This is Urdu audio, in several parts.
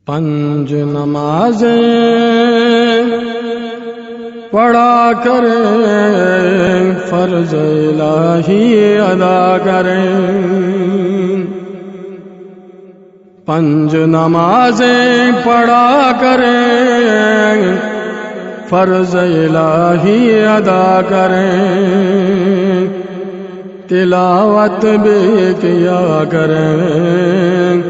5 نمازیں پڑھا کریں، فرض الہی ادا کریں۔ 5 نمازیں پڑھا کریں، فرض الہی ادا کریں، تلاوت بھی کیا کریں،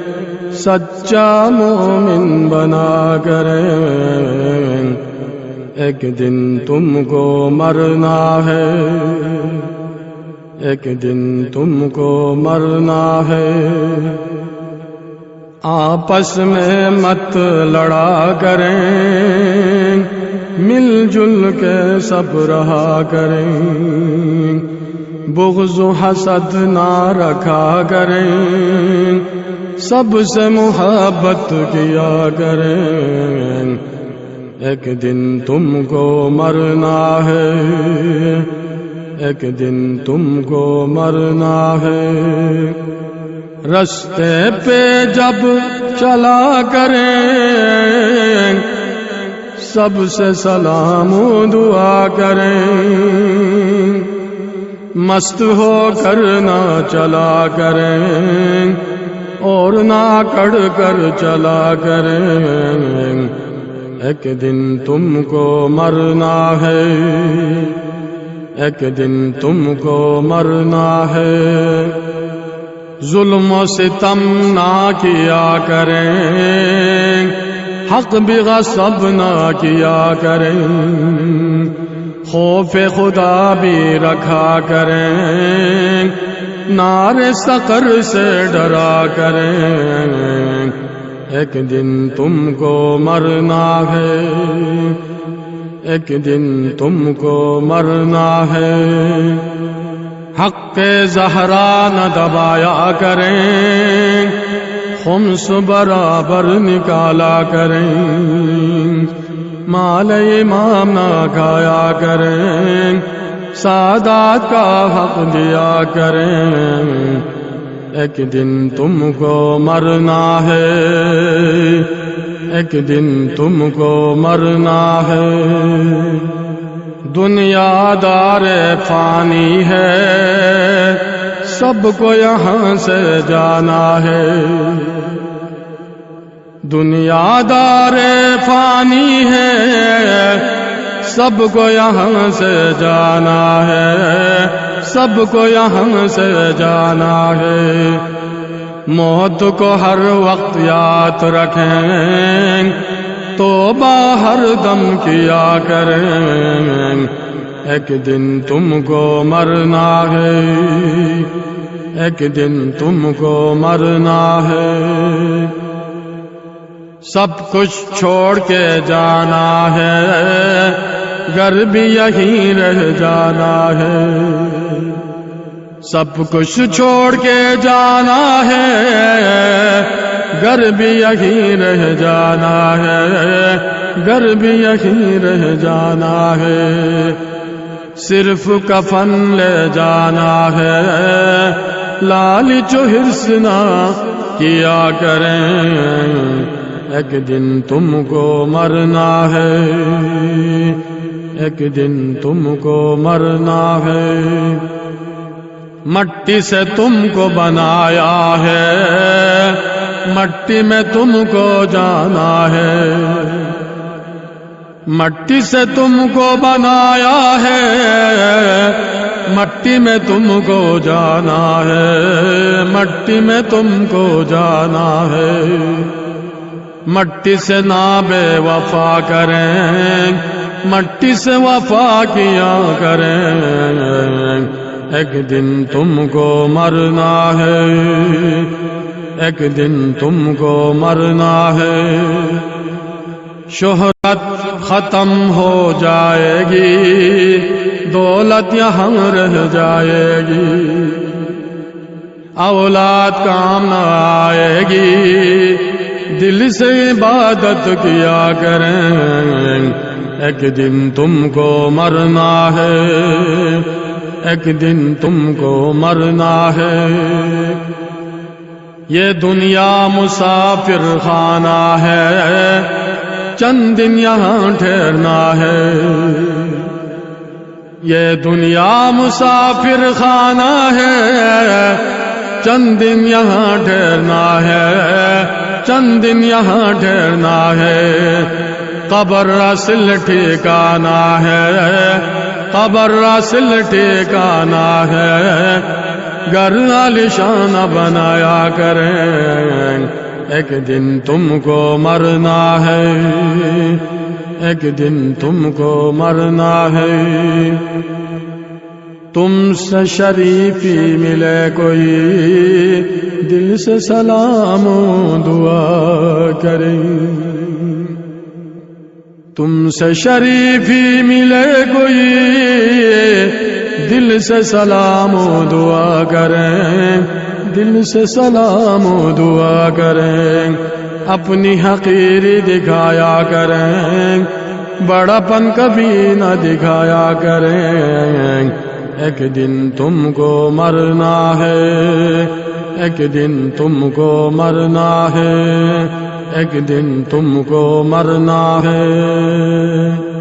سچا مومن بنا کریں۔ ایک دن تم کو مرنا ہے، ایک دن تم کو مرنا ہے۔ آپس میں مت لڑا کریں، مل جل کے سب رہا کریں، بغض و حسد نہ رکھا کریں، سب سے محبت کیا کریں۔ ایک دن تم کو مرنا ہے، ایک دن تم کو مرنا ہے۔ رستے پہ جب چلا کریں، سب سے سلام و دعا کریں، مست ہو کر نہ چلا کریں، اور نہ کڑ کر چلا کریں۔ ایک دن تم کو مرنا ہے، ایک دن تم کو مرنا ہے۔ ظلم و ستم نہ کیا کریں، حق بھی غصب نہ کیا کریں، خوف خدا بھی رکھا کریں، نار سقر سے ڈرا کریں۔ ایک دن تم کو مرنا ہے، ایک دن تم کو مرنا ہے۔ حق زہرا نہ دبایا کریں، خمس برابر نکالا کریں، مال امام نہ کھایا کریں، سادات کا حق دیا کریں۔ ایک دن تم کو مرنا ہے، ایک دن تم کو مرنا ہے۔ دنیا دار فانی ہے، سب کو یہاں سے جانا ہے۔ دنیا دار فانی ہے، سب کو یہاں سے جانا ہے، سب کو یہاں سے جانا ہے۔ موت کو ہر وقت یاد رکھیں، توبہ ہر دم کیا کریں۔ ایک دن تم کو مرنا ہے، ایک دن تم کو مرنا ہے۔ سب کچھ چھوڑ کے جانا ہے، گھر بھی یہیں رہ جانا ہے۔ سب کچھ چھوڑ کے جانا ہے، گھر بھی یہیں رہ جانا ہے، گھر بھی یہیں رہ جانا ہے۔ صرف کفن لے جانا ہے، لالچ و حرص نہ کیا کریں۔ ایک دن تم کو مرنا ہے، ایک دن تم کو مرنا ہے۔ مٹی سے تم کو بنایا ہے، مٹی میں تم کو جانا ہے۔ مٹی سے تم کو بنایا ہے، مٹی میں تم کو جانا ہے، مٹی میں تم کو جانا ہے۔ مٹی سے نہ بے وفا کریں، مٹی سے وفا کیا کریں۔ ایک دن تم کو مرنا ہے، ایک دن تم کو مرنا ہے۔ شہرت ختم ہو جائے گی، دولت یہاں رہ جائے گی، اولاد کام نہ آئے گی، دل سے عبادت کیا کریں۔ ایک دن تم کو مرنا ہے، ایک دن تم کو مرنا ہے۔ یہ دنیا مسافر خانہ ہے، چند دن یہاں ٹھہرنا ہے۔ یہ دنیا مسافر خانہ ہے، چند دن یہاں ٹھہرنا ہے، چند دن یہاں ٹھہرنا ہے۔ قبر اصل ٹھکانہ ہے، قبر اصل ٹھکانہ ہے۔ گھر عالیشان بنایا کریں، ایک دن تم کو مرنا ہے، ایک دن تم کو مرنا ہے۔ تم سے شریفی ملے کوئی، دل سے سلام و دعا کریں۔ تم سے شریفی ملے کوئی، دل سے سلام و دعا کریں، دل سے سلام و دعا کریں۔ اپنی حقیری دکھایا کریں، بڑا پن کبھی نہ دکھایا کریں۔ ایک دن تم کو مرنا ہے، ایک دن تم کو مرنا ہے، ایک دن تم کو مرنا ہے۔